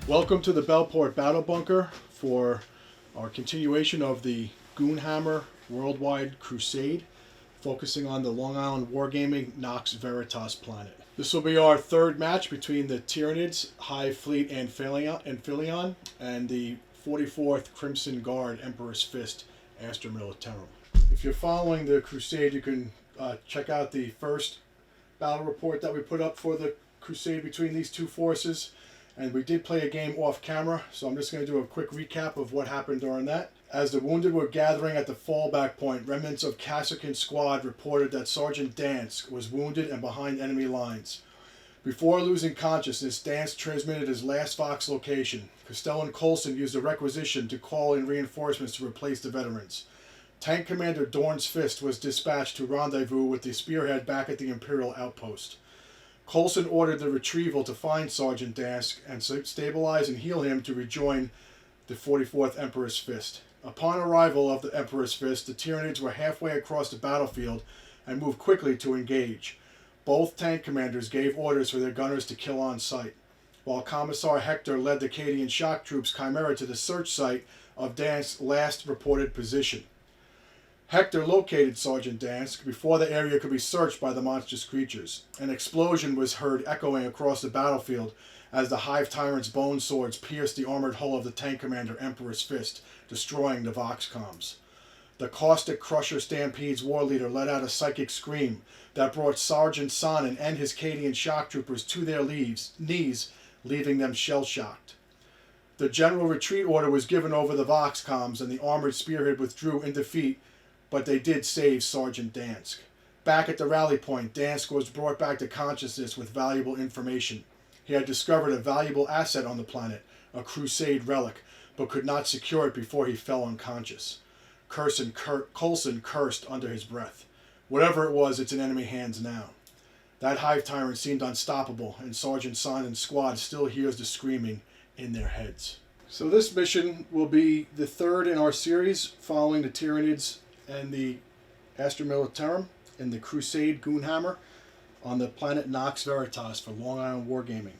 Welcome to the Bellport Battle Bunker for our continuation of the Goonhammer Worldwide Crusade, focusing on the Long Island Wargaming Nox Veritas planet. This will be our third match between the Tyranids, Hive Fleet Anphelion, and the 44th Crimson Guard Emperor's Fist, Astra Militarum. If you're following the Crusade, you can check out the first battle report that we put up for the Crusade between these two forces. And we did play a game off camera, so I'm just going to do a quick recap of what happened during that. As the wounded were gathering at the fallback point, remnants of Kasserkin's squad reported that Sergeant Dansk was wounded and behind enemy lines. Before losing consciousness, Dansk transmitted his last Vox location. Costello and Coulson used a requisition to call in reinforcements to replace the veterans. Tank Commander Dorn's Fist was dispatched to rendezvous with the spearhead back at the Imperial outpost. Coulson ordered the retrieval to find Sergeant Dansk and stabilize and heal him to rejoin the 44th Emperor's Fist. Upon arrival of the Emperor's Fist, the Tyranids were halfway across the battlefield and moved quickly to engage. Both tank commanders gave orders for their gunners to kill on sight, while Commissar Hector led the Cadian shock troops Chimera to the search site of Dansk's last reported position. Hector located Sergeant Dansk before the area could be searched by the monstrous creatures. An explosion was heard echoing across the battlefield as the Hive Tyrant's bone swords pierced the armored hull of the tank commander Emperor's Fist, destroying the Vox comms. The caustic Crusher Stampede's war leader let out a psychic scream that brought Sergeant Sonnen and his Cadian shock troopers to their knees, leaving them shell-shocked. The general retreat order was given over the Vox comms, and the armored spearhead withdrew in defeat, but they did save Sergeant Dansk. Back at the rally point, Dansk was brought back to consciousness with valuable information. He had discovered a valuable asset on the planet, a Crusade relic, but could not secure it before he fell unconscious. Coulson cursed under his breath. Whatever it was, it's in enemy hands now. That Hive Tyrant seemed unstoppable, and Sergeant Sonnen's squad still hears the screaming in their heads. So this mission will be the third in our series, following the Tyranids and the Astra Militarum in the Crusade Goonhammer on the planet Nox Veritas for Long Island Wargaming.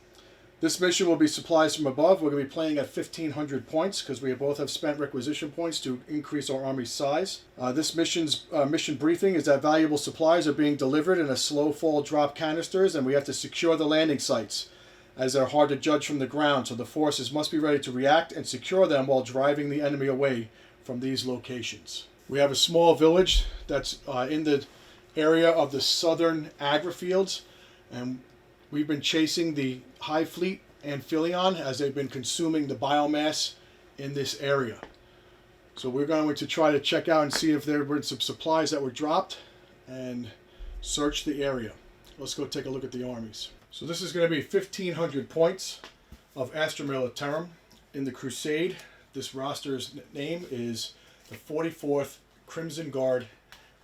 This mission will be supplies from above. We're going to be playing at 1,500 points because we both have spent requisition points to increase our army's size. This mission's mission briefing is that valuable supplies are being delivered in a slow fall drop canisters, and we have to secure the landing sites as they're hard to judge from the ground, so the forces must be ready to react and secure them while driving the enemy away from these locations. We have a small village that's in the area of the southern agrifields, and we've been chasing the Hive Fleet Anphelion as they've been consuming the biomass in this area. So we're going to try to check out and see if there were some supplies that were dropped and search the area. Let's go take a look at the armies. So this is going to be 1,500 points of Astra Militarum in the Crusade. This roster's name is the 44th Crimson Guard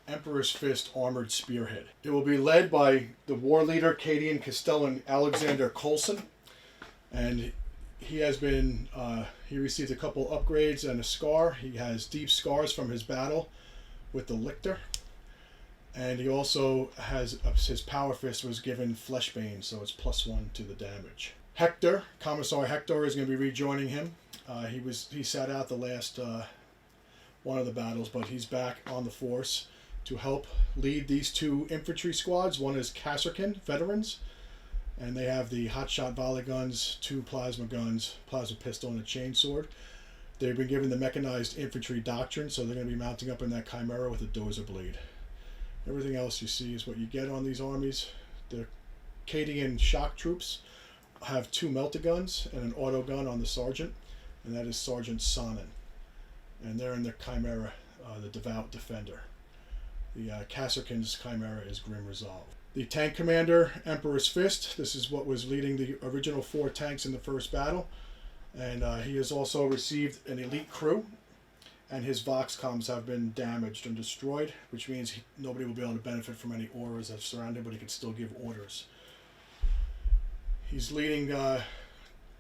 Emperor's Fist Armored Spearhead. It will be led by the war leader Cadian Castellan Alexander Coulson, and he has been he received a couple upgrades and a scar. He has deep scars from his battle with the Lictor, and he also has his power fist was given Fleshbane, so it's +1 to the damage. Hector, Commissar Hector, is going to be rejoining him. He sat out the last one of the battles, but he's back on the force to help lead these two infantry squads. One is Kasserkin veterans, and they have the hotshot volley guns, 2 plasma guns, plasma pistol, and a chainsword. They've been given the mechanized infantry doctrine, so they're going to be mounting up in that Chimera with a dozer blade. Everything else you see is what you get on these armies. The Cadian shock troops have 2 melta-guns and an auto gun on the sergeant, and that is Sergeant Sonnen. And they're in the Chimera, the Devout Defender. The Kasserkin's Chimera is Grim Resolve. The tank commander, Emperor's Fist, this is what was leading the original 4 tanks in the first battle. And he has also received an elite crew, and his Vox comms have been damaged and destroyed, which means nobody will be able to benefit from any auras that surround him, but he can still give orders. He's leading a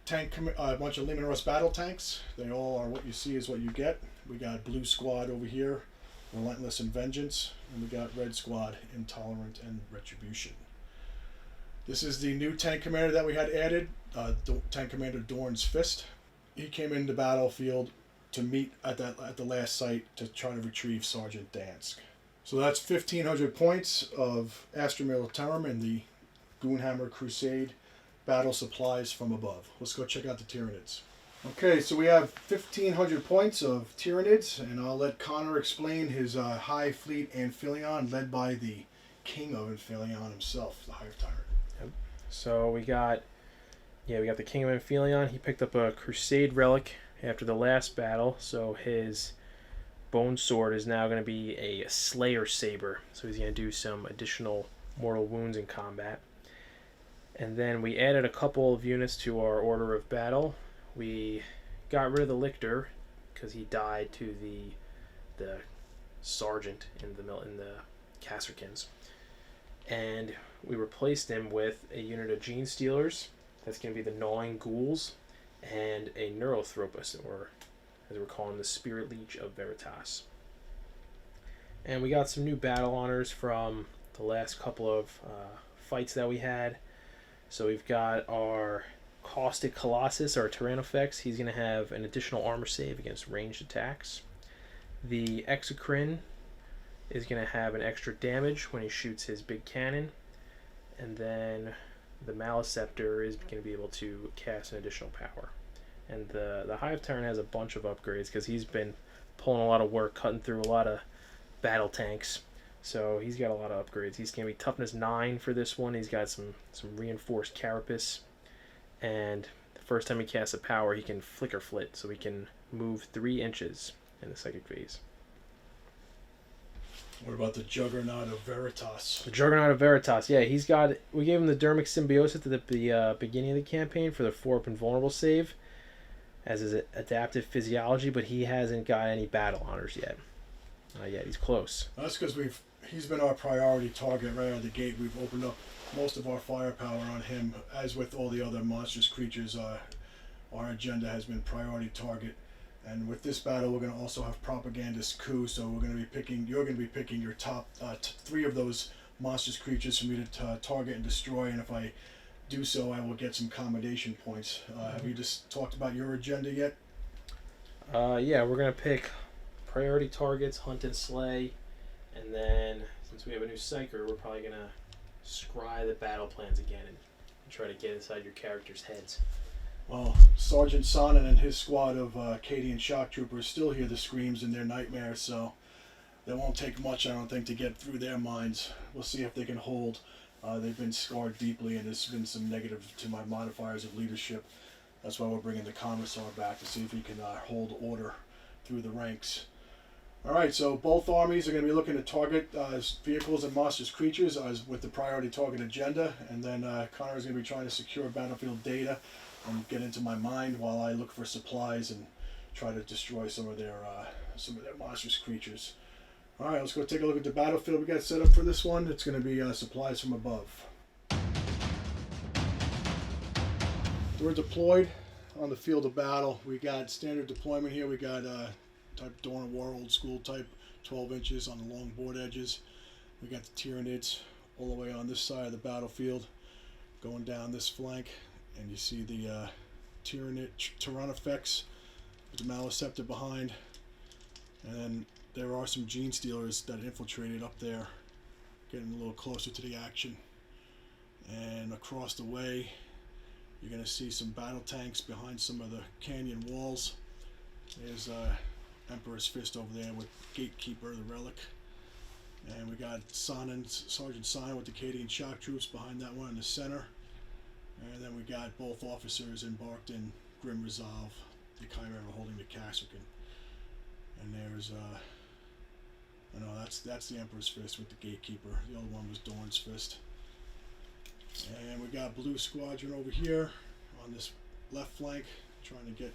bunch of Leman-Russ battle tanks. They all are what you see is what you get. We got Blue Squad over here, Relentless and Vengeance, and we got Red Squad, Intolerant and Retribution. This is the new tank commander that we had added, Tank Commander Dorn's Fist. He came into the battlefield to meet at the last site to try to retrieve Sergeant Dansk. So that's 1,500 points of Astra Militarum in the Goonhammer Crusade battle supplies from above. Let's go check out the Tyranids. Okay, so we have 1,500 points of Tyranids, and I'll let Connor explain his Hive fleet Anphelion, led by the king of Anphelion himself, the Hive Tyrant. Yep. So we got the king of Anphelion. He picked up a Crusade relic after the last battle, so his bone sword is now going to be a Slayer saber. So he's going to do some additional mortal wounds in combat. And then we added a couple of units to our order of battle. We got rid of the Lictor because he died to the sergeant in the Kasrkins, and we replaced him with a unit of Gene Stealers. That's going to be the Gnawing Ghouls and a Neurothropus, or as we're calling the Spirit Leech of Veritas. And we got some new battle honors from the last couple of fights that we had. So we've got our Caustic Colossus, our Tyrannofex. He's going to have an additional armor save against ranged attacks. The Exocrine is going to have an extra damage when he shoots his big cannon. And then the Maliceptor is going to be able to cast an additional power. And the Hive Tyrant has a bunch of upgrades because he's been pulling a lot of work, cutting through a lot of battle tanks. So he's got a lot of upgrades. He's going to be toughness 9 for this one. He's got some reinforced carapace. And the first time he casts a power, he can flicker flit, so he can move 3 inches in the psychic phase. What about the Juggernaut of Veritas? The Juggernaut of Veritas, yeah, we gave him the Dermic Symbiosis at the beginning of the campaign for the 4-up invulnerable save as his adaptive physiology, but he hasn't got any battle honors yet. Not yet, he's close. That's because he's been our priority target right out of the gate. We've opened up most of our firepower on him. As with all the other monstrous creatures, our agenda has been priority target. And with this battle, we're going to also have Propagandist Coup, so you're going to be picking your top 3 of those monstrous creatures for me to target and destroy, and if I do so, I will get some commendation points. Have you just talked about your agenda yet? Yeah, we're going to pick priority targets, hunt and slay, and then since we have a new Psyker, we're probably going to scry the battle plans again and try to get inside your characters' heads. Well, Sergeant Sonnen and his squad of Cadian shock troopers still hear the screams in their nightmares, so that won't take much, I don't think, to get through their minds. We'll see if they can hold. They've been scarred deeply, and there's been some negative to my modifiers of leadership. That's why we're bringing the Commissar back to see if he can hold order through the ranks. All right, so both armies are going to be looking to target vehicles and monstrous creatures with the priority target agenda, and then Connor is going to be trying to secure battlefield data and get into my mind while I look for supplies and try to destroy some of their monstrous creatures. All right, let's go take a look at the battlefield we got set up for this one. It's going to be supplies from above. We're deployed on the field of battle. We got standard deployment here. We got type Dawn of War, old school type, 12 inches on the long board edges. We got the Tyranids all the way on this side of the battlefield, going down this flank, and you see the Tyrannofex with the Maliceptor behind, and then there are some Gene Stealers that infiltrated up there, getting a little closer to the action. And across the way, you're going to see some battle tanks behind some of the canyon walls. There's Emperor's Fist over there with Gatekeeper, the relic. And we got Sergeant Sonnen with the Cadian shock troops behind that one in the center. And then we got both officers embarked in Grim Resolve, the Chimera holding the Kasrkin. And there's that's the Emperor's Fist with the Gatekeeper. The other one was Dorn's Fist. And we got Blue Squadron over here on this left flank, trying to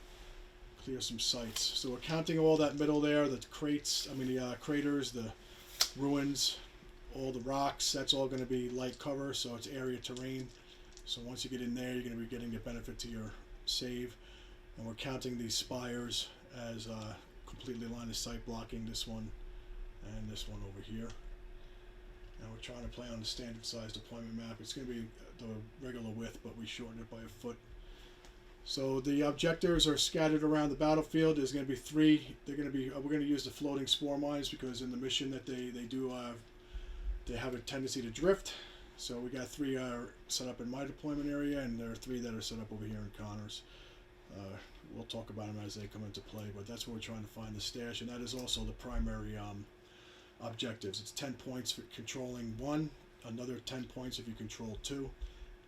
clear some sites. So we're counting all that middle there, the craters, the ruins, all the rocks. That's all going to be light cover, so it's area terrain. So once you get in there, you're going to be getting the benefit to your save. And we're counting these spires as completely line of sight blocking this one and this one over here. And we're trying to play on the standard size deployment map. It's going to be the regular width, but we shortened it by a foot. So the objectives are scattered around the battlefield. There's going to be 3. They're going to be. We're going to use the floating spore mines because in the mission that they do, they have a tendency to drift. So we got 3 set up in my deployment area, and there are 3 that are set up over here in Connor's. We'll talk about them as they come into play, but that's where we're trying to find the stash, and that is also the primary objectives. It's 10 points for controlling 1, another 10 points if you control 2,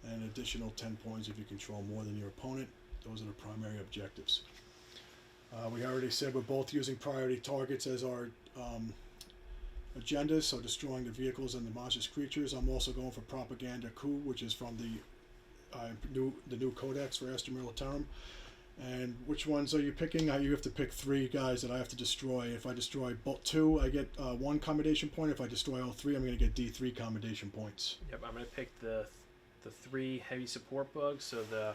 and an additional 10 points if you control more than your opponent. Those are the primary objectives. We already said we're both using priority targets as our agendas, so destroying the vehicles and the monstrous creatures. I'm also going for Propaganda Coup, which is from the new codex for Astra Militarum. And which ones are you picking? You have to pick 3 guys that I have to destroy. If I destroy 2, I get 1 commendation point. If I destroy all 3, I'm going to get D3 commendation points. Yep, I'm going to pick the 3 heavy support bugs, so the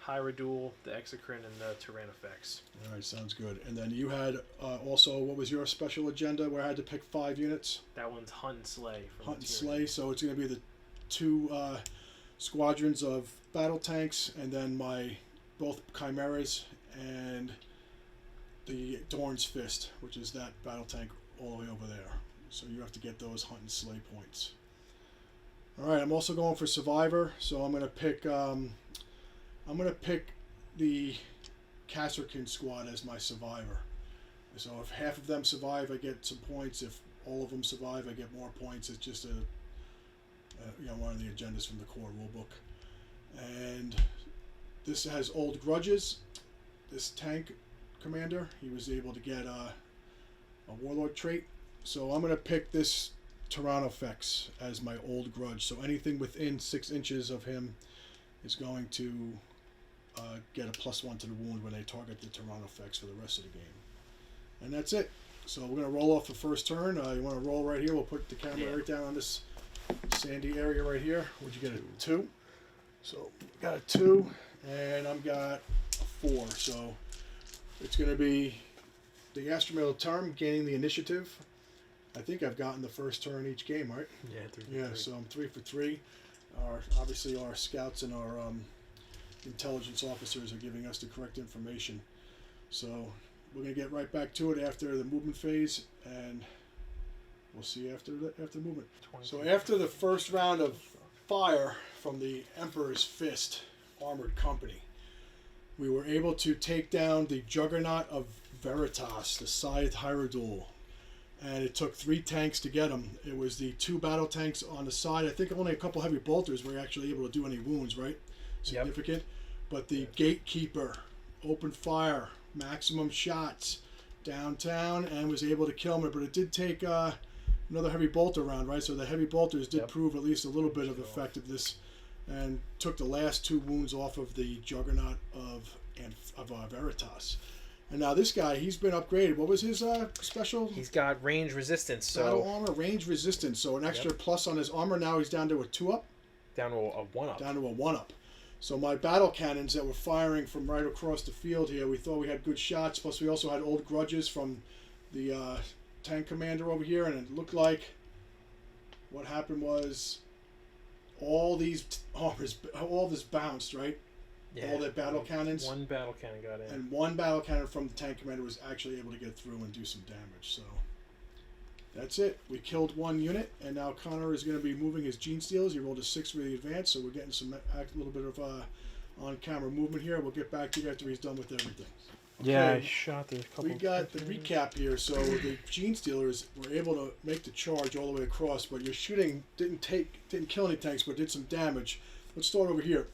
Hierodule, the Exocrine, and the Tyrannofex. All right, sounds good. And then you had also, what was your special agenda where I had to pick 5 units? That one's Hunt and Slay. Hunt and Slay, so it's going to be the 2 squadrons of battle tanks, and then both Chimeras and the Dorn's Fist, which is that battle tank all the way over there. So you have to get those Hunt and Slay points. All right, I'm also going for Survivor, so I'm going to pick the Kasserkin squad as my Survivor. So if half of them survive, I get some points. If all of them survive, I get more points. It's just one of the agendas from the core rulebook. And this has old grudges. This tank commander, he was able to get a warlord trait. So I'm going to pick this Tyrannofex as my old grudge. So anything within 6 inches of him is going to get a +1 to the wound when they target the Tyrannofex for the rest of the game. And that's it. So we're going to roll off the first turn. You want to roll right here? We'll put the camera right down on this sandy area right here. What'd you get? A 2. So got a 2, and I've got a 4. So it's going to be the Astra Militarum gaining the initiative. I think I've gotten the first turn each game, right? Yeah, 3 for 3. So I'm 3 for 3. Obviously our scouts and our intelligence officers are giving us the correct information. So we're going to get right back to it after the movement phase, and we'll see after the movement. So after the first round of fire from the Emperor's Fist Armored Company, we were able to take down the Juggernaut of Veritas, the Scythe Hierodule. And it took 3 tanks to get him. It was the 2 battle tanks on the side. I think only a couple heavy bolters were actually able to do any wounds, right? Significant. Yep. But the Gatekeeper opened fire, maximum shots downtown, and was able to kill him. But it did take another heavy bolter round, right? So the heavy bolters did prove at least a little bit of effectiveness, and took the last 2 wounds off of the Juggernaut of Veritas. And now this guy, he's been upgraded. What was his special? He's got range resistance. Battle armor, range resistance. So an extra plus on his armor. Now he's down to a 2-up. Down to a 1-up. Down to a 1-up. So my battle cannons that were firing from right across the field here, we thought we had good shots. Plus we also had old grudges from the tank commander over here. And it looked like what happened was all these armors, all this bounced, right? Yeah, all their battle cannons. 1 battle cannon got in. And 1 battle cannon from the tank commander was actually able to get through and do some damage. So that's it. We killed 1 unit, and now Connor is going to be moving his Gene Stealers. He rolled a 6 for the advance, so we're getting a little bit of on-camera movement here. We'll get back to you after he's done with everything. Okay. Yeah, I shot the couple. We got the recap here. So the Gene Stealers were able to make the charge all the way across, but your shooting didn't kill any tanks, but did some damage. Let's start over here.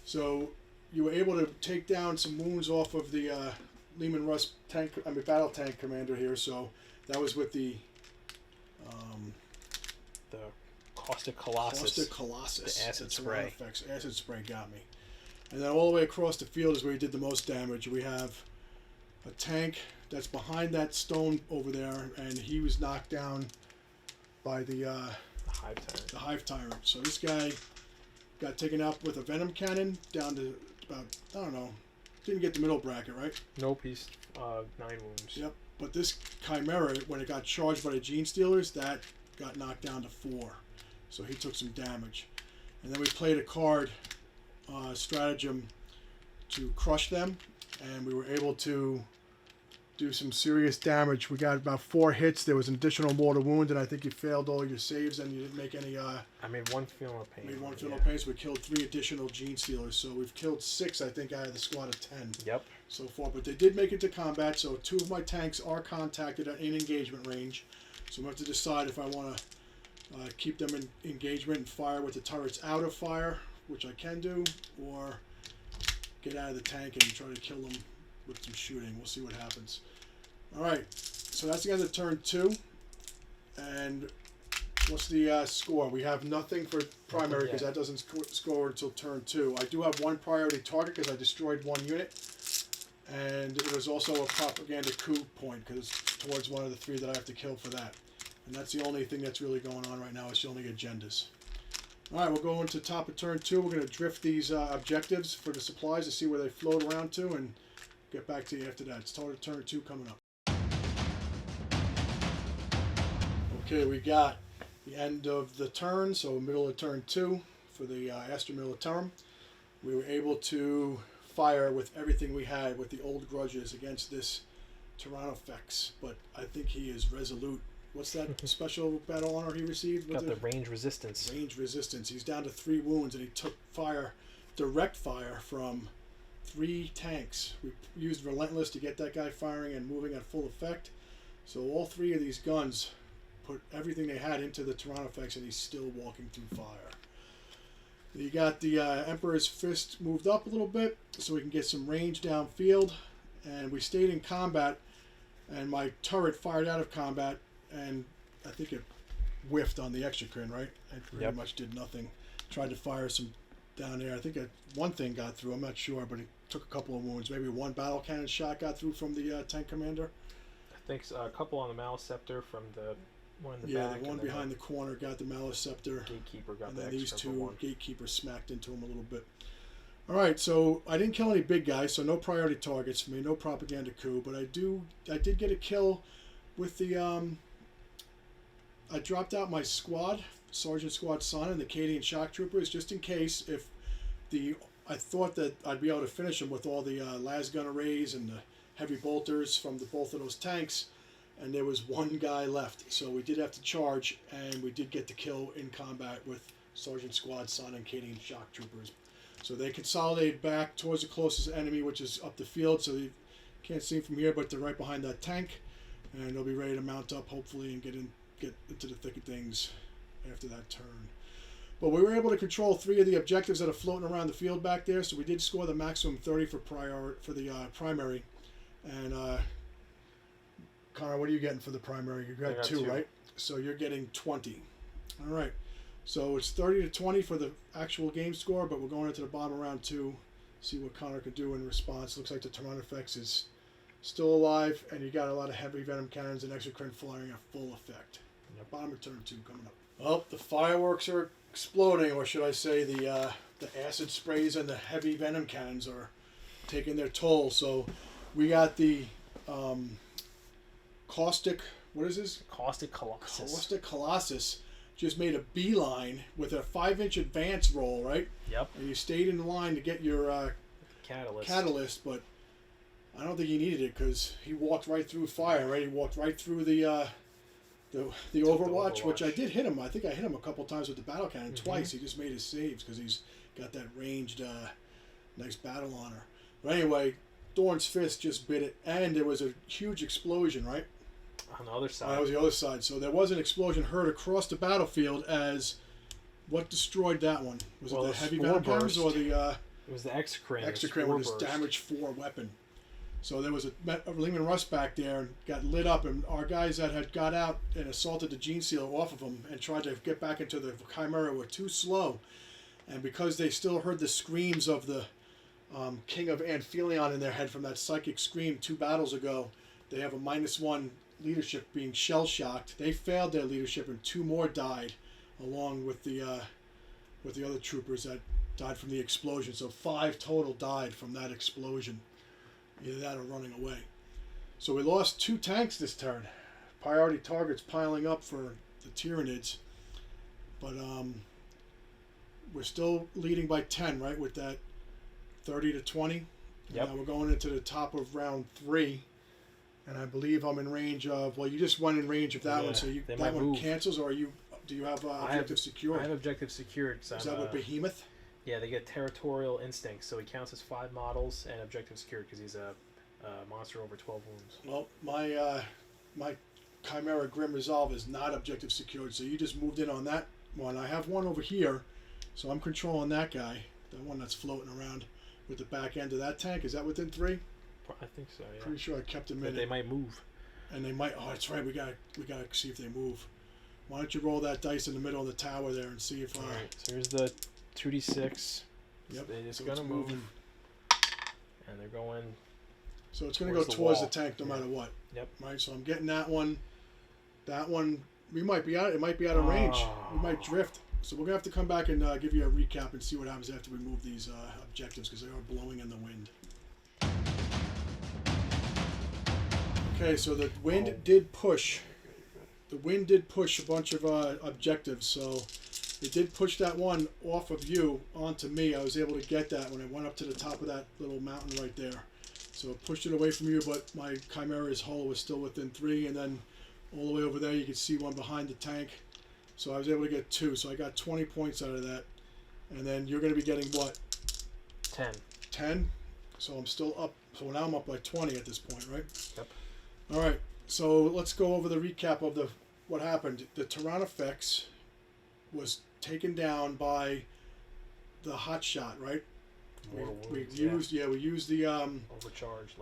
So you were able to take down some wounds off of the Lehman Russ battle tank commander here. So that was with the Caustic Colossus. Caustic Colossus. The acid spray. Acid spray got me. And then all the way across the field is where he did the most damage. We have a tank that's behind that stone over there, and he was knocked down by the Hive Tyrant. The Hive Tyrant. So this guy got taken out with a venom cannon down to about, I don't know, didn't get the middle bracket, right? Nope, he's 9 wounds. Yep. But this Chimera, when it got charged by the Gene Stealers, that got knocked down to 4. so he took some damage. And then we played a card, stratagem, to crush them, and we were able to do some serious damage. We got about 4 hits. There was an additional mortal wound, and I think you failed all your saves, and you didn't make any. I made 1 feeling of pain. Made 1 feeling of pain, so we killed 3 additional Gene Stealers. So we've killed 6, I think, out of the squad of 10. Yep. So far, but they did make it to combat. So 2 of my tanks are contacted in engagement range. So we have to decide if I want to keep them in engagement and fire with the turrets out of fire, which I can do, or get out of the tank and try to kill them with some shooting. We'll see what happens. Alright, so that's the end of turn 2. And what's the score? We have nothing for primary because that doesn't score until turn 2. I do have 1 priority target because I destroyed 1 unit. And it was also a propaganda coup point because it's towards one of the 3 that I have to kill for that. And that's the only thing that's really going on right now is showing agendas. Alright, we'll go into top of turn 2. We're going to drift these objectives for the supplies to see where they float around to and get back to you after that. It's top of turn 2 coming up. Okay, we got the end of the turn, so middle of turn 2 for the Astra Militarum. We were able to fire with everything we had with the old grudges against this Tyranids, but I think he is resolute. What's that special battle honor he received? Got the range resistance. Range resistance. He's down to 3 wounds, and he took fire, direct fire from 3 tanks. We used Relentless to get that guy firing and moving at full effect. So all 3 of these guns put everything they had into the Tyranids, and he's still walking through fire. You got the Emperor's Fist moved up a little bit so we can get some range downfield, and we stayed in combat, and my turret fired out of combat, and I think it whiffed on the exocrine, right? It pretty much did nothing. Tried to fire some down there. I think one thing got through. I'm not sure, but he took a couple of wounds. Maybe 1 battle cannon shot got through from the tank commander. I think so, a couple on the Maliceptor from the one in the back. The one behind the corner got the Maliceptor. Gatekeeper got and the then these 2 one. Gatekeepers smacked into him a little bit. Alright, so I didn't kill any big guys, so no priority targets for me, no propaganda coup, but I did get a kill with the I dropped out my squad, Sergeant Squad Son and the Cadian Shock Troopers, just in case if I thought that I'd be able to finish them with all the las gun arrays and the heavy bolters from both of those tanks, and there was 1 guy left, so we did have to charge, and we did get the kill in combat with Sergeant Squad Son and Cadian Shock Troopers. So they consolidated back towards the closest enemy, which is up the field, so you can't see them from here, but they're right behind that tank, and they'll be ready to mount up hopefully and get into the thick of things after that turn. But we were able to control 3 of the objectives that are floating around the field back there, so we did score the maximum 30 for the primary. And Connor, what are you getting for the primary? You got 2, right? So you're getting 20. All right. So it's 30 to 20 for the actual game score, but we're going into the bottom of round 2, see what Connor can do in response. Looks like the Tyranids is still alive, and you got a lot of heavy venom cannons and exocrine flying at full effect. Bottom of turn 2 coming up. Well, the fireworks are exploding, or should I say the acid sprays and the heavy venom cannons are taking their toll. So we got the caustic, what is this? Caustic Colossus. Caustic Colossus just made a beeline with a 5-inch advance roll, right? Yep. And you stayed in line to get your catalyst, but I don't think he needed it because he walked right through fire, right? He walked right through the Overwatch, which I did hit him. I think I hit him a couple times with the battle cannon twice. He just made his saves because he's got that ranged, nice battle honor. But anyway, Thorn's Fist just bit it, and there was a huge explosion, right? On the other side. That was the other side. So there was an explosion heard across the battlefield as what destroyed that one? Was it the heavy venom cannons or the... it was the exocrine. Exocrine with his damage 4 weapon. So there was a Lehman Russ back there and got lit up, and our guys that had got out and assaulted the Gene Sealer off of him and tried to get back into the Chimera were too slow. And because they still heard the screams of the King of Anphelion in their head from that psychic scream 2 battles ago, they have a -1 leadership being shell-shocked. They failed their leadership, and 2 more died, along with the other troopers that died from the explosion. So 5 total died from that explosion. Either that or running away. So we lost 2 tanks this turn. Priority targets piling up for the Tyranids. But we're still leading by 10, right? With that 30 to 20. Yep. Now we're going into the top of round 3, and I believe I'm in range of. Well, you just went in range of that one, so they that might one move. cancels, or do you have objective secured? I have objective secured. Is that with Behemoth? Yeah, they get territorial instincts, so he counts as 5 models and objective secured because he's a monster over 12 wounds. Well, my Chimera Grim Resolve is not objective secured, so you just moved in on that one. I have one over here, so I'm controlling that guy, the one that's floating around with the back end of that tank. Is that within 3? I think so. Yeah. Pretty sure I kept him But in. they might move. And they might. Oh, that's right. We gotta see if they move. Why don't you roll that dice in the middle of the tower there and see if. All right. So here's the 2d6. Yep. It's so gonna it's move. moving. And they're going. So it's gonna go towards the wall. tank no matter what. Yep. Right. So I'm getting that one. That one. We might be out. It might be out of range. We might drift. So we're gonna have to come back and give you a recap and see what happens after we move these objectives because they are blowing in the wind. Okay, so the wind did push. The wind did push a bunch of objectives, so it did push that one off of you onto me. I was able to get that when I went up to the top of that little mountain right there. So it pushed it away from you, but my Chimera's hull was still within 3, and then all the way over there you can see one behind the tank. So I was able to get 2, so I got 20 points out of that. And then you're going to be getting what? 10. 10? So I'm still up. So now I'm up by 20 at this point, right? Yep. All right, so let's go over the recap of what happened. The Tyrannifex was taken down by the hot shot, right? We used the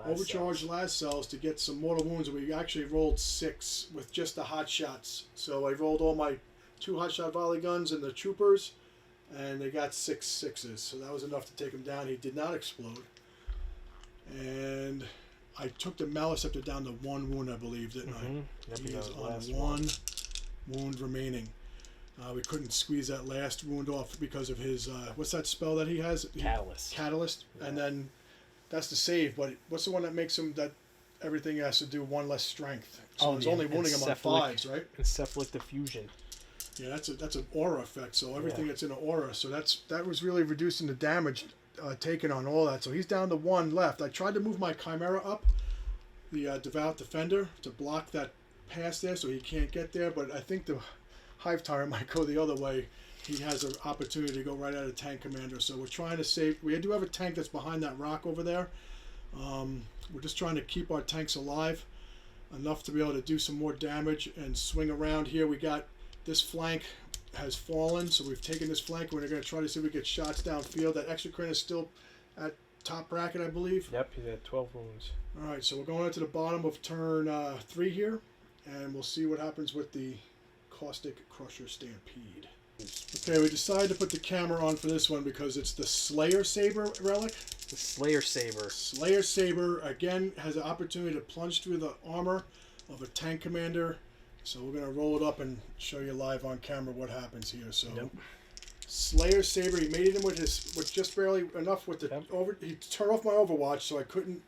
overcharged last cells to get some mortal wounds, and we actually rolled 6 with just the hot shots. So I rolled all my 2 hot shot volley guns and the troopers, and they got 6 6s. So that was enough to take him down. He did not explode, and I took the Maliceptor down to 1 wound, I believe, didn't I? Yep, He is on 1 wound remaining. We couldn't squeeze that last wound off because of his, what's that spell that he has? Catalyst. Yeah. And then that's the save, but what's the one that makes him that everything has to do 1 less strength? So it's only wounding him on 5s, right? Encephalic diffusion. Yeah, that's an aura effect, so everything that's in an aura. So that was really reducing the damage taken on all that. So he's down to 1 left. I tried to move my Chimera up, the Devout Defender, to block that pass there so he can't get there, but I think the Hive Tyrant might go the other way. He has an opportunity to go right at a tank commander. So we're trying to save. We do have a tank that's behind that rock over there. We're just trying to keep our tanks alive enough to be able to do some more damage and swing around here. We got this flank has fallen, so we've taken this flank and we're going to try to see if we get shots downfield. That Exocrine is still at top bracket, I believe. Yep, he's at 12 wounds. All right, so we're going into the bottom of turn 3 here, and we'll see what happens with the Caustic Crusher Stampede. Okay, we decided to put the camera on for this one because it's the Slayer Saber relic. The Slayer Saber. Slayer Saber, again, has an opportunity to plunge through the armor of a tank commander. So we're going to roll it up and show you live on camera what happens here. So, Slayer Saber, he made it in with just barely enough with the he turned off my Overwatch, so I couldn't.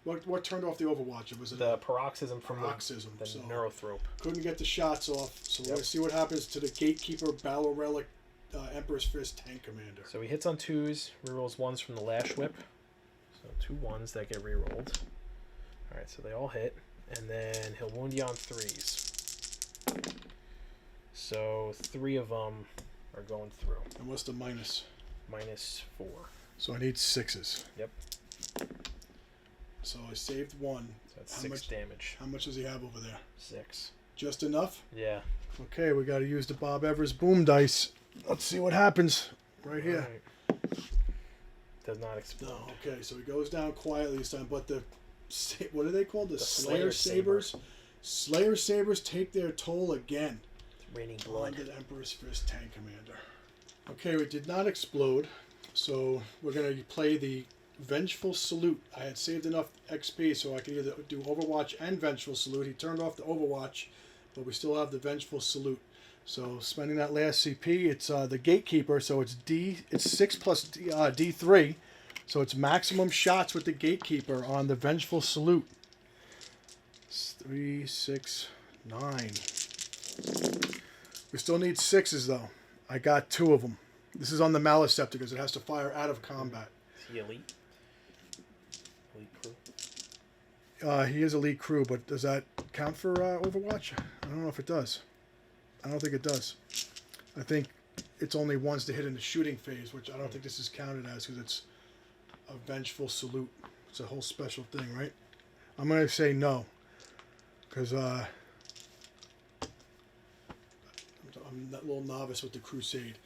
What turned off the Overwatch? It was the paroxysm from the so Neurothrope. Couldn't get the shots off, so we're going to see what happens to the Gatekeeper Battle Relic Emperor's Fist Tank Commander. So he hits on 2s, rerolls 1s from the Lash Whip. So 2 1s that get rerolled. Alright, so they all hit. And then he'll wound you on 3s. So 3 of them are going through. And what's the minus? -4. So I need 6s. Yep. So I saved 1. So that's 6 damage. How much does he have over there? 6. Just enough? Yeah. Okay, we got to use the Bob Evers boom dice. Let's see what happens right here. Right. Does not explode. No, okay, so he goes down quietly this time, but what are they called? The Slayer Sabers? Saber. Slayer Sabers take their toll again. It's raining blood. On the Emperor's Fist Tank Commander. Okay, it did not explode, so we're going to play the Vengeful Salute. I had saved enough XP so I could either do Overwatch and Vengeful Salute. He turned off the Overwatch, but we still have the Vengeful Salute. So spending that last CP, it's the Gatekeeper, so it's 6 plus D3, so it's maximum shots with the Gatekeeper on the Vengeful Salute. 3, 6, 9. We still need 6s though. I got 2 of them. This is on the Maliceptor because it has to fire out of combat. Is he elite? Elite crew? He is elite crew, but does that count for Overwatch? I don't know if it does. I don't think it does. I think it's only ones to hit in the shooting phase, which I don't think this is counted as because it's a vengeful salute. It's a whole special thing, right? I'm going to say no because I'm a little novice with the Crusade.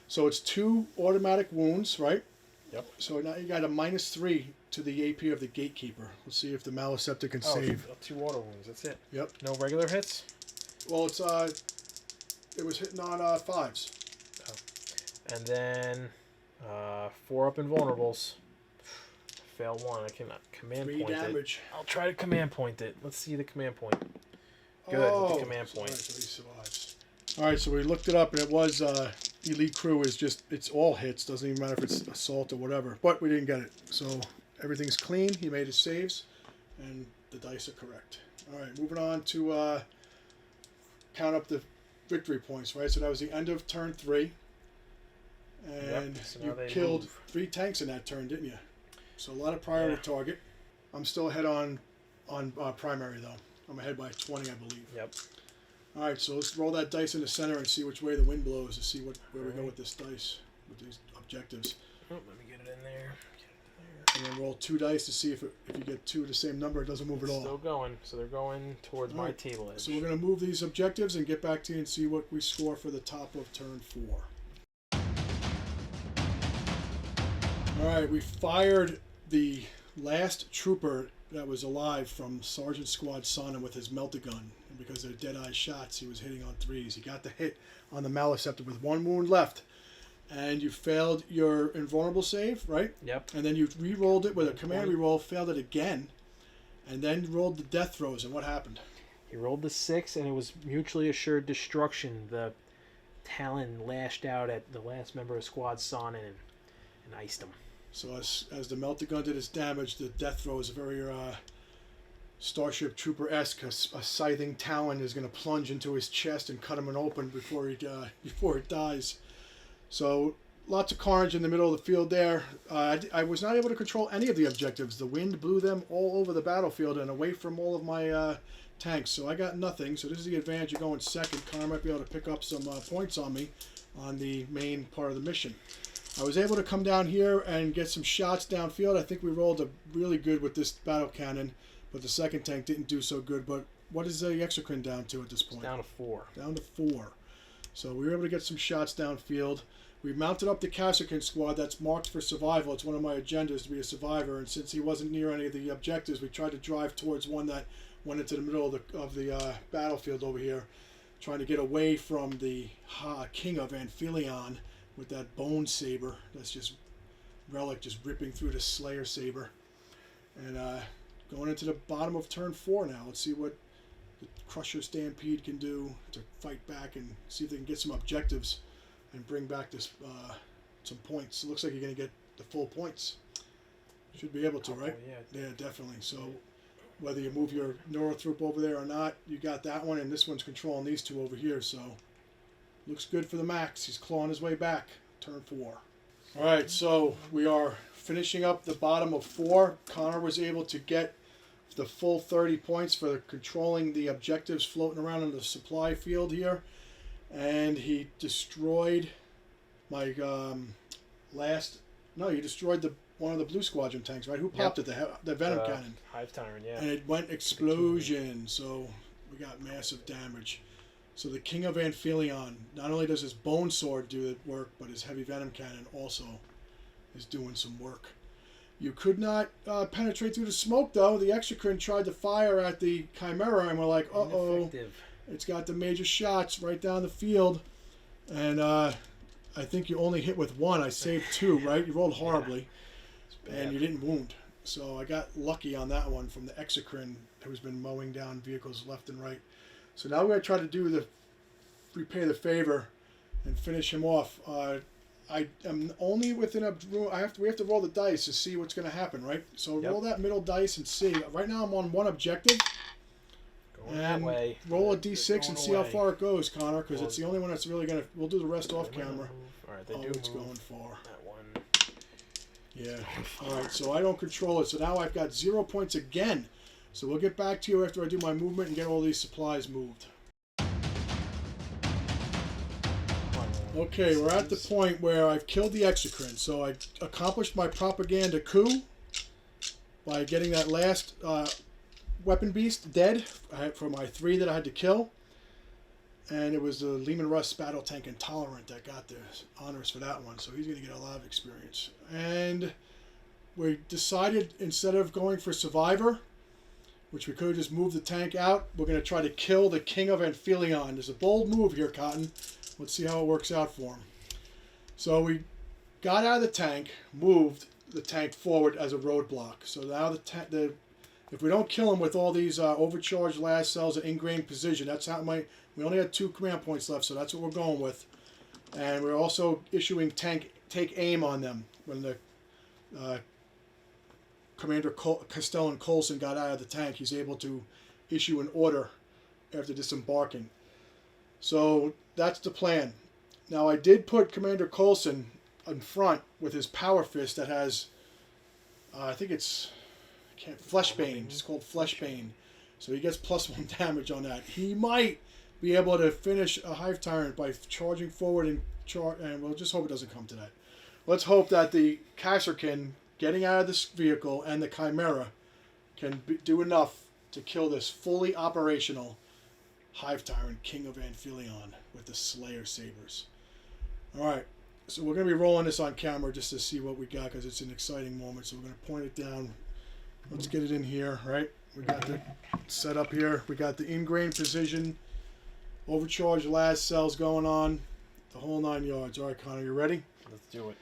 So it's 2 automatic wounds, right? Yep. So now you got a -3 to the AP of the Gatekeeper. Let's see if the Maliceptor can save. 2 auto wounds. That's it. Yep. No regular hits? Well, it was hitting on 5s. Oh. And then 4 up invulnerables. Fail 1. I cannot command 3 point damage. it. I'll try to command point it. Let's see the command point. Good with the command point. Right, so he survives. All right, so we looked it up, and it was elite crew is just it's all hits. Doesn't even matter if it's assault or whatever. But we didn't get it, so everything's clean. He made his saves, and the dice are correct. All right, moving on to count up the victory points. Right, so that was the end of turn 3, and so you killed 3 tanks in that turn, didn't you? So a lot of priority target. I'm still ahead on primary though. I'm ahead by 20, I believe. Yep. All right, so let's roll that dice in the center and see which way the wind blows to see where we go with this dice, with these objectives. Oh, let me get it in there. And then roll 2 dice to see if you get 2 of the same number, it doesn't move at all. Still going, so they're going towards my table edge. So we're going to move these objectives and get back to you and see what we score for the top of turn 4. All right, we fired the last trooper that was alive from Sergeant Squad Sana with his melta-gun. And because they're dead-eye shots, he was hitting on 3s. He got the hit on the Maliceptor with 1 wound left. And you failed your invulnerable save, right? Yep. And then you re-rolled it with a command re-roll, failed it again, and then rolled the death throws. And what happened? He rolled the 6, and it was mutually assured destruction. The Talon lashed out at the last member of Squad Sana and iced him. So as the melta-gun did its damage, the death throw is a very Starship Trooper-esque. A scything talon is going to plunge into his chest and cut him open before it dies. So lots of carnage in the middle of the field there. I was not able to control any of the objectives. The wind blew them all over the battlefield and away from all of my tanks. So I got nothing. So this is the advantage of going second. Connor might be able to pick up some points on me on the main part of the mission. I was able to come down here and get some shots downfield. I think we rolled really good with this battle cannon, but the second tank didn't do so good. But what is the exocrine down to at this point? It's down to 4. Down to 4. So we were able to get some shots downfield. We mounted up the Kasserkin squad that's marked for survival. It's one of my agendas to be a survivor, and since he wasn't near any of the objectives, we tried to drive towards one that went into the middle of the battlefield over here, trying to get away from the King of Anphelion with that bone saber. That's just relic just ripping through the Slayer saber. And going into the bottom of turn 4 now. Let's see what the Crusher Stampede can do to fight back and see if they can get some objectives and bring back this some points. It looks like you're going to get the full points. Should be able to, right? Yeah, definitely. So whether you move your Neurotroop over there or not, you got that one, and this one's controlling these 2 over here. So looks good for the Max. He's clawing his way back. Turn 4. All right, so we are finishing up the bottom of 4. Connor was able to get the full 30 points for destroying the objectives floating around in the supply field here. And he destroyed my he destroyed one of the Blue Squadron tanks, right? Who popped it? The Venom Cannon. Hive Tyrant, yeah. And it went explosion, so we got massive damage. So the King of Anphelion, not only does his Bone Sword do the work, but his Heavy Venom Cannon also is doing some work. You could not penetrate through the smoke, though. The Exocrine tried to fire at the Chimera, and we're like, uh-oh. It's got the major shots right down the field. And I think you only hit with 1. I saved 2, right? You rolled horribly. And you didn't wound. So I got lucky on that one from the Exocrine, who's been mowing down vehicles left and right. So now we're going to try to repay the favor and finish him off. I am only within a room. We have to roll the dice to see what's going to happen, right? So roll that middle dice and see. Right now I'm on 1 objective. Going that And way. roll a d6 and see how away. far it goes, Connor, because Well, it's the only one that's really going to... We'll do the rest off They might not camera. move. All right, they Oh, do it's move. going far. That one. Yeah. All right, so I don't control it. So now I've got 0 points again. So we'll get back to you after I do my movement and get all these supplies moved. Okay, we're at the point where I've killed the exocrine. So I accomplished my propaganda coup by getting that last weapon beast dead for my 3 that I had to kill. And it was the Lehman Russ Battle Tank Intolerant that got the honors for that one. So he's going to get a lot of experience. And we decided, instead of going for Survivor, which we could have just moved the tank out, we're going to try to kill the King of Anphelion. There's a bold move here, Cotton. Let's see how it works out for him. So we got out of the tank, moved the tank forward as a roadblock. So now if we don't kill him with all these overcharged last cells and ingrained precision, that's how we only had 2 command points left, so that's what we're going with. And we're also issuing take aim on them when the Commander Castellan Coulson got out of the tank. He's able to issue an order after disembarking. So that's the plan. Now I did put Commander Coulson in front with his power fist that has, I think it's Fleshbane. It's called Fleshbane. So he gets +1 damage on that. He might be able to finish a Hive Tyrant by charging forward and we'll just hope it doesn't come to that. Let's hope that the Kasserkin getting out of this vehicle and the Chimera can do enough to kill this fully operational Hive Tyrant, King of Anphelion, with the Slayer Sabers. Alright, so we're going to be rolling this on camera just to see what we got, because it's an exciting moment. So we're going to point it down. Let's get it in here, right? We got the setup here. We got the ingrained precision, overcharged last cells going on, the whole 9 yards. Alright, Connor, you ready? Let's do it.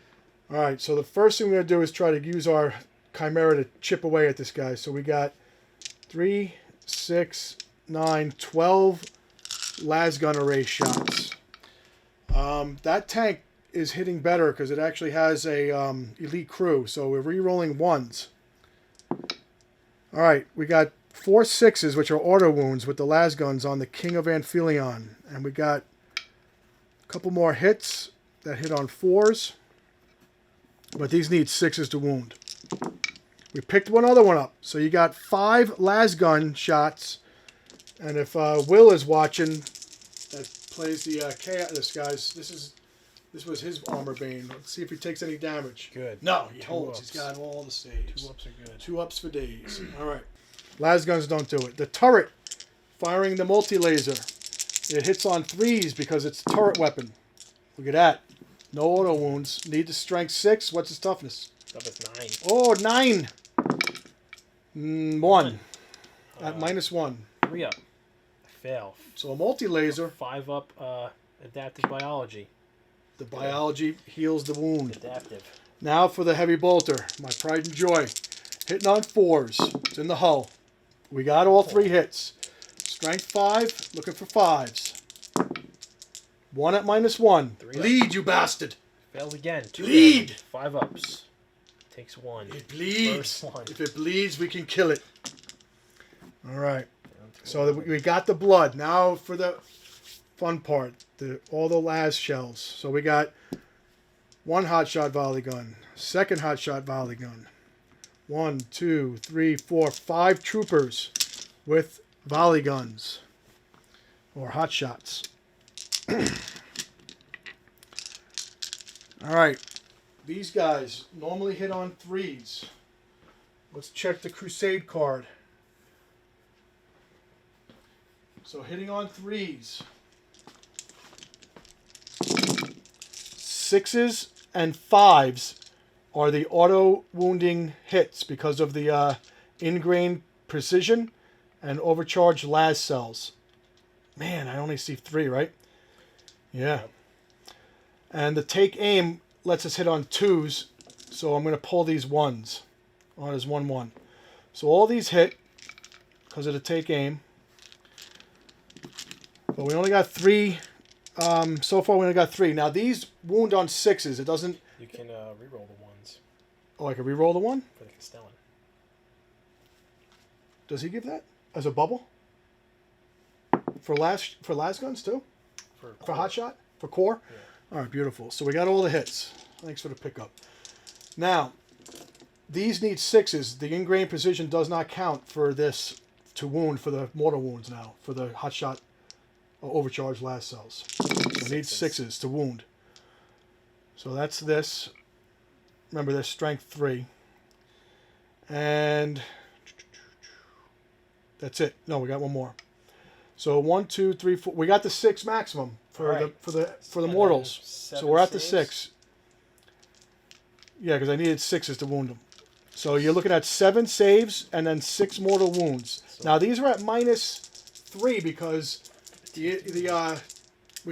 Alright, so the first thing we're going to do is try to use our Chimera to chip away at this guy. So we got 3, 6, 9, 12 lasgun array shots. That tank is hitting better because it actually has a elite crew, so we're re-rolling 1s. Alright, we got 4 6s, which are auto wounds with the lasguns on the King of Anphelion. And we got a couple more hits that hit on 4s. But these need 6s to wound. We picked one other one up. So you got 5 lasgun shots. And if Will is watching, that plays the Chaos guys, this was his armor bane. Let's see if he takes any damage. Good. No, he 2 holds. ups. He's got all the saves. 2 ups are good. 2 ups for days. All right. Lasguns don't do it. The turret firing the multi-laser. It hits on 3s because it's a turret weapon. Look at that. No auto wounds. Need the strength 6. What's his toughness? Toughness 9. Oh, 9. 1. At -1. 3 up. Fail. So a multi-laser. 5 up. Adaptive biology. The biology heals the wound. Adaptive. Now for the heavy bolter. My pride and joy. Hitting on 4s. It's in the hull. We got all 3 hits. Strength 5. Looking for 5s. 1 at -1. 3 up. Bleed, you bastard. Fails again. 2 Bleed. damage. 5 ups. Takes 1. It bleeds. First 1. If it bleeds, we can kill it. All right. So we got the blood. Now for the fun part. All the las shells. So we got 1 hotshot volley gun. 2nd hotshot volley gun. 1, 2, 3, 4, 5 troopers with volley guns. Or hot shots. Alright. These guys normally hit on 3s. Let's check the Crusade card. So hitting on 3s. 6s and 5s are the auto wounding hits because of the ingrained precision and overcharged las cells. Man, I only see 3, right? Yeah. And the take aim lets us hit on 2s, so I'm going to pull these 1s on as 1-1. So all these hit because of the take aim. But we only got 3. So far we only got 3. Now these wound on 6s. It doesn't... You can reroll the 1s Oh, I can reroll the 1? for the Castellan. Does he give that? As a bubble? For las guns too? For hot shot? For core? Yeah. All right, beautiful. So we got all the hits. Thanks for the pickup. Now, these need 6s. The ingrained precision does not count for this to wound for the mortal wounds now, for the hot shot or overcharged las cells. So it needs 6s to wound. So that's this. Remember, there's strength 3. And that's it. No, we got one more. So 1, 2, 3, 4. We got the 6 maximum for the mortals. So we're at the 6. Yeah, because I needed 6s to wound them. So you're looking at 7 saves and then 6 mortal wounds. So now these are at -3 because we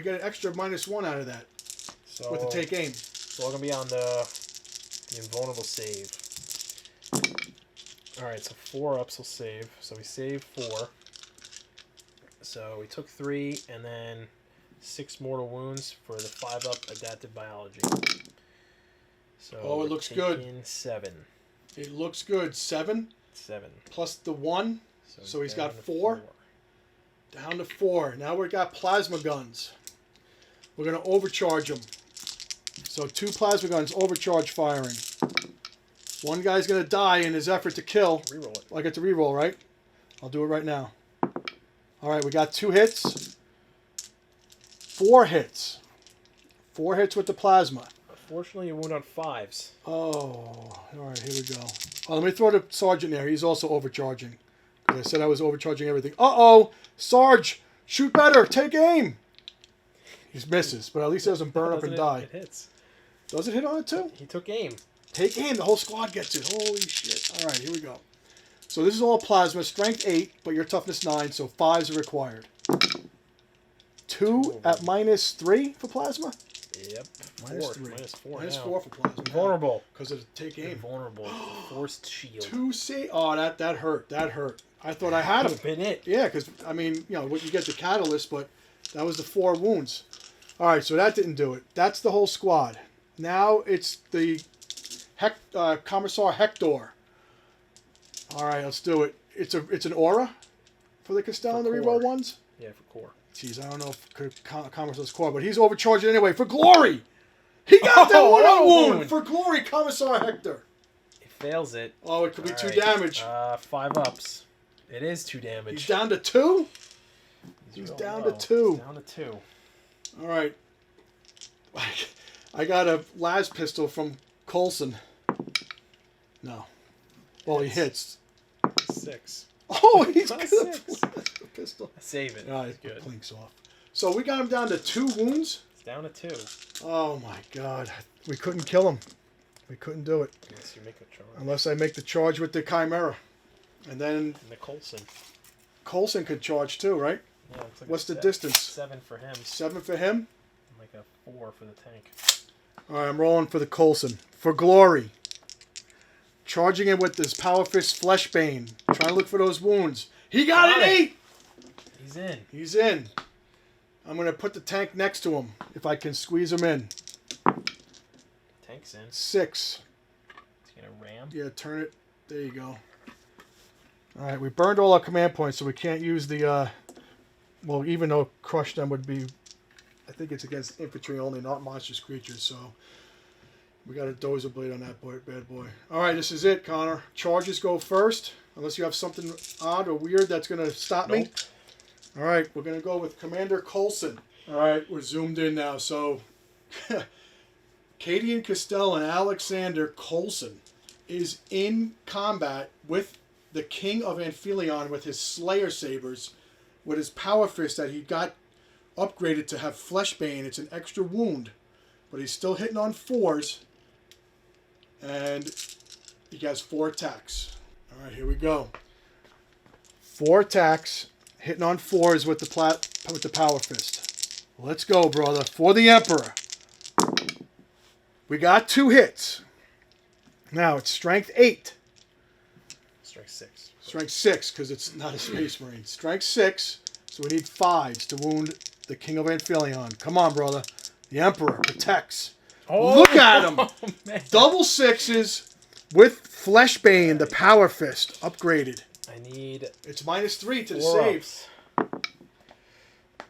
get an extra -1 out of that with the take aim. So we're gonna be on the invulnerable save. All right, so 4 ups will save. So we saved 4. So we took 3 and then 6 mortal wounds for the 5 up adaptive biology. So it looks good. 7. It looks good. 7 plus the 1. So he's got 4. Down to 4. Now we've got plasma guns. We're going to overcharge them. So 2 plasma guns, overcharge firing. One guy's going to die in his effort to kill. Reroll it. I get to reroll, right? I'll do it right now. All right, we got 2 hits. 4 hits. 4 hits with the plasma. Unfortunately, you wound on 5s. Oh, all right, here we go. Oh, let me throw the sergeant there. He's also overcharging. I said I was overcharging everything. Uh-oh! Sarge! Shoot better! Take aim! He misses, but at least he doesn't burn up and die. It hits. Does it hit on it too? He took aim. Take aim. The whole squad gets it. Holy shit. All right, here we go. So this is all plasma. Strength 8, but your toughness 9, so 5s are required. 2 at -3 for plasma? Yep. -3. -4 -4 for plasma. Vulnerable. Because of the take aim. Vulnerable. Forced shield. 2 C. Oh, that hurt. That hurt. I thought I had him. Been it. Yeah, because, I mean, you know, you get the catalyst, but that was the 4 wounds. All right, so that didn't do it. That's the whole squad. Now it's the Commissar Hector. All right, let's do it. It's an aura for the Castellan, the reroll ones? Yeah, for core. Jeez, I don't know if Commissar's core, but he's overcharging anyway for glory. He got that wound for glory, Commissar Hector. He fails it. Oh, it could be 2 damage. 5 ups. It is 2 damage. He's down to 2? He's down to 2. Down to 2. All right. I got a las pistol from Coulson. No. Well, he hits. 6. Oh, he's got a pistol. Save it. All right, good. Blinks off. So we got him down to 2 wounds. It's down to 2. Oh my God. We couldn't kill him. We couldn't do it. Unless you make a charge. Unless I make the charge with the Chimera. And then And the Coulson. Coulson could charge too, right? Yeah, looks like What's the distance? 7 for him. 7 for him? Like a 4 for the tank. All right, I'm rolling for the Coulson. For glory. Charging it with this Power Fist Fleshbane. Trying to look for those wounds. He got an 8! He's in. He's in. I'm going to put the tank next to him if I can squeeze him in. Tank's in. 6. He's going to ram. Yeah, turn it. There you go. All right, we burned all our command points, so we can't use the... well, even though crush them would be... I think it's against infantry only, not monstrous creatures, so... We got a dozer blade on that bad boy. All right, this is it, Connor. Charges go first, unless you have something odd or weird that's going to stop me. All right, we're going to go with Commander Coulson. All right, we're zoomed in now. So, Cadian Castellan Alexander Coulson is in combat with the King of Anphelion with his Slayer Sabers, with his Power Fist that he got upgraded to have Fleshbane. It's an extra wound, but he's still hitting on 4s. And he has 4 attacks. All right, here we go. 4 attacks, hitting on 4s with the Power Fist. Let's go, brother. For the Emperor. We got 2 hits. Now it's Strength 8. Strength 6. Strength 6, because it's not a Space Marine. Strength 6, so we need 5s to wound the King of Anphelion. Come on, brother. The Emperor protects. Oh, look at him! Man. Double 6s with Fleshbane, the Power Fist, upgraded. I need... It's -3 to the 4 save. ups.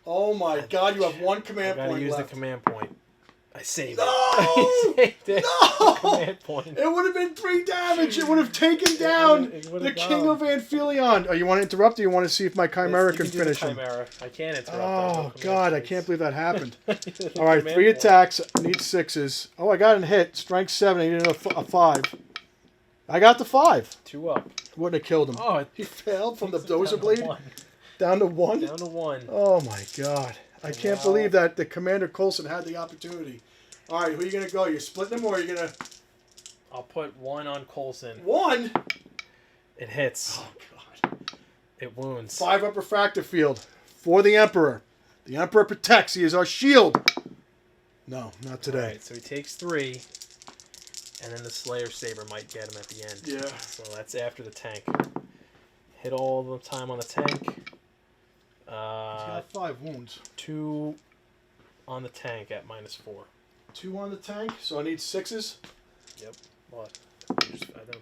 Oh my God! You have one I command gotta point use left. the command point. I saved No! it. I saved it. No! Command point. It would have been 3 damage. It would have taken down it the would've King gone. of Anphelion. Oh, you want to interrupt, or you want to see if my Chimera You can do the finish him? Chimera. I can't interrupt. Oh God! I can't believe that happened. believe. All right, 3 attacks. Need 6s. Oh, I got a hit. Strength 7. I needed a 5. I got the 5. 2 up. Wouldn't have killed him. Oh, He failed from the takes it down dozer to blade 1. down to 1. Down to 1. Oh my God! I And can't now- believe that the Commander Coulson had the opportunity. All right, who are you gonna go? You're splitting them, or are you gonna I'll put 1 on Coulson. 1? It hits. Oh God! It wounds. 5 up refractor field for the Emperor. The Emperor protects. He is our shield. No, not today. Alright, so he takes 3. And then the Slayer Saber might get him at the end. Yeah. So that's after the tank. Hit all the time on the tank. He's got 5 wounds. 2 on the tank at -4. 2 on the tank, so I need 6s. Yep. What?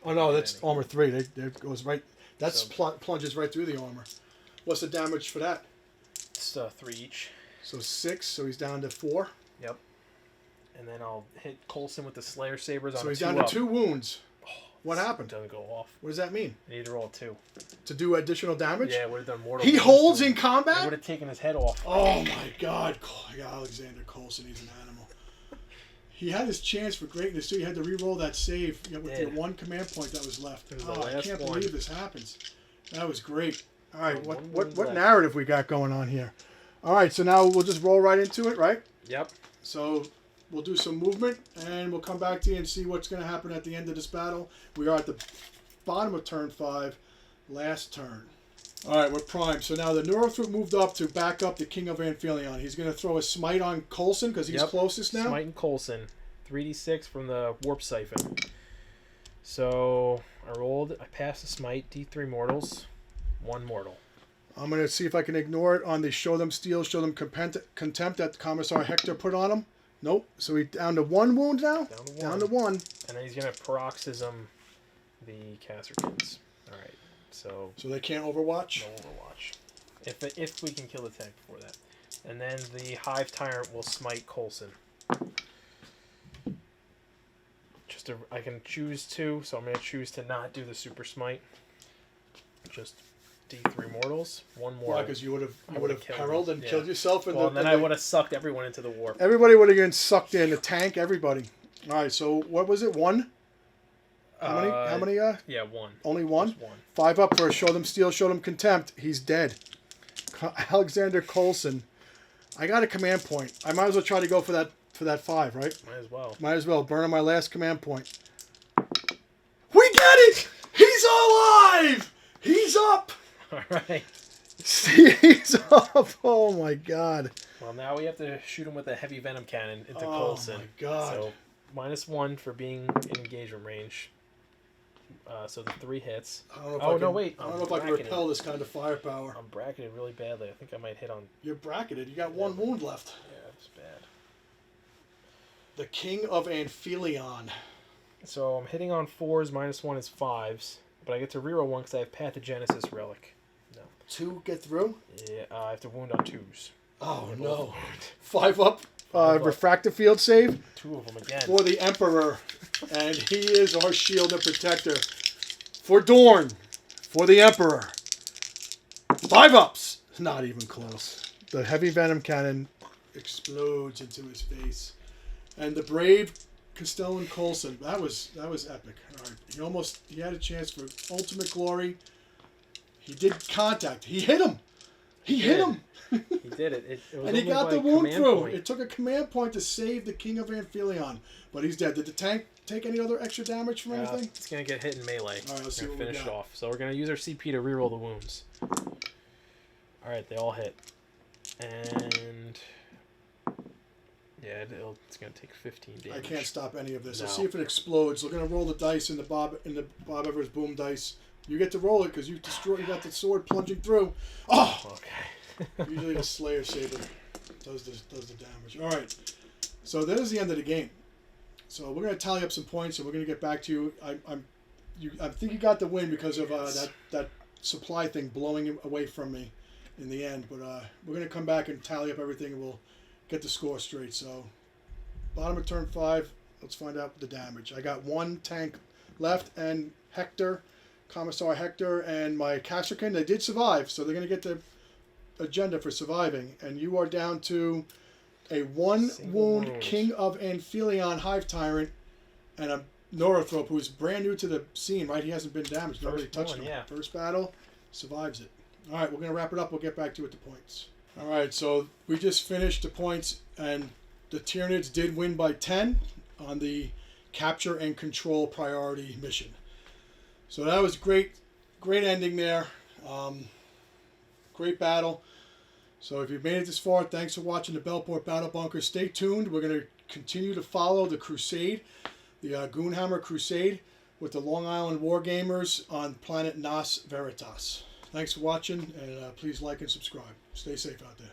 Oh no, that's armor 3. That goes right. That's So- plunges right through the armor. What's the damage for that? It's 3 each. So 6. So he's down to 4. Yep. And then I'll hit Coulson with the Slayer Sabers on So a he's 2 down up. to 2 wounds. What It happened? doesn't go off. What does that mean? I need to roll a 2. To do additional damage? Yeah, it would have done mortal. He wounds holds to in him. It combat? would have taken his head off. Oh my God. Alexander Coulson, he's an animal. He had his chance for greatness too. He had to re-roll that save with the 1 command point that was left. It was the I last can't one. believe this happens. That was great. All right, So one what wound what left. narrative we got going on here? All right, so now we'll just roll right into it, right? Yep. So we'll do some movement, and we'll come back to you and see what's going to happen at the end of this battle. We are at the bottom of turn 5, last turn. All right, we're primed. So now the Neurothroop moved up to back up the King of Anphelion. He's going to throw a smite on Coulson because he's closest now. Smite and Coulson. 3d6 from the Warp Siphon. So I passed the smite, D3 mortals, 1 mortal. I'm going to see if I can ignore it on the show them steel, show them contempt that Commissar Hector put on him. Nope. So he's down to 1 wound now? Down to 1. And And then he's going to paroxysm the Casterkins. Alright, so they can't overwatch? no Overwatch. If we can kill the tank before that. And then the Hive Tyrant will smite Coulson. I can choose to, so I'm going to choose to not do the Super Smite. Just D3 mortals, 1 mortal. Why? Because you would have killed perilled him. and Yeah. killed yourself. Well, then I would have sucked everyone into the warp. Everybody would have been sucked in. The tank, everybody. All right, so what was it? 1? How many? Yeah, 1. Only 1? Just 1. 5 up for a show them steel, show them contempt. He's dead. Alexander Coulson. I got a command point. I might as well try to go for that 5, right? Might as well. Might as well burn on my last command point. We get it! He's alive! He's up! Alright. He's up! Oh my God! Well, now we have to shoot him with a heavy venom cannon into Oh Coulson. my God! So, -1 for being in engagement range. So the 3 hits. I don't know if Oh, I no, can, wait. I don't I'm know if I can bracketed. repel this kind of firepower. I'm bracketed really badly. I think I might hit on... You're bracketed. You got 1 wound left. Yeah, it's bad. The King of Anphelion. So I'm hitting on 4s, -1 is 5s. But I get to reroll 1 because I have Pathogenesis Relic. No. 2 get through? Yeah, I have to wound on 2s. Oh They're no. both- 5 up. 5 up. Refractive field save 2 of them again. for the Emperor. And he is our shield and protector. For Dorn. For the Emperor. 5 ups. Not even close. The heavy venom cannon explodes into his face. And the brave Castellan Coulson. That was epic. All right. He had a chance for ultimate glory. He did contact. He hit him. He hit him. He did it. It was And he only got by the wound command through. point. It took a command point to save the King of Anphelion. But he's dead. Did the tank take any other extra damage from anything? It's going to get hit in melee. All right, let's see We're what gonna we finish it got. off. So we're going to use our CP to reroll the wounds. Alright, they all hit. And... yeah, it's going to take 15 damage. I can't stop any of this. Let's No. see if it explodes. We're gonna roll the dice in the Bob Evers boom dice. You get to roll it because you got the sword plunging through. Oh! Okay. Usually a Slayer Saber does the damage. All right. So that is the end of the game. So we're gonna tally up some points and we're gonna get back to you. I think you got the win because of Yes. that supply thing blowing away from me. in the end. But we're going to come back and tally up everything, and we'll get the score straight. So, bottom of turn 5, let's find out the damage. I got 1 tank left, and Hector, Commissar Hector, and my Kasrkin, they did survive, so they're going to get the agenda for surviving. And you are down to a 1 wound King of Anphelion Hive Tyrant, and a Norothrop, who's brand new to the scene, right? He hasn't been damaged. Nobody touched him. Yeah. First battle, survives it. All right, we're going to wrap it up. We'll get back to it at the points. All right, so we just finished the points, and the Tyranids did win by 10 on the capture and control priority mission. So that was great ending there. Great battle. So if you've made it this far, thanks for watching the Bellport Battle Bunker. Stay tuned. We're going to continue to follow the Crusade, the Goonhammer Crusade, with the Long Island Wargamers on planet Nox Veritas. Thanks for watching, and please like and subscribe. Stay safe out there.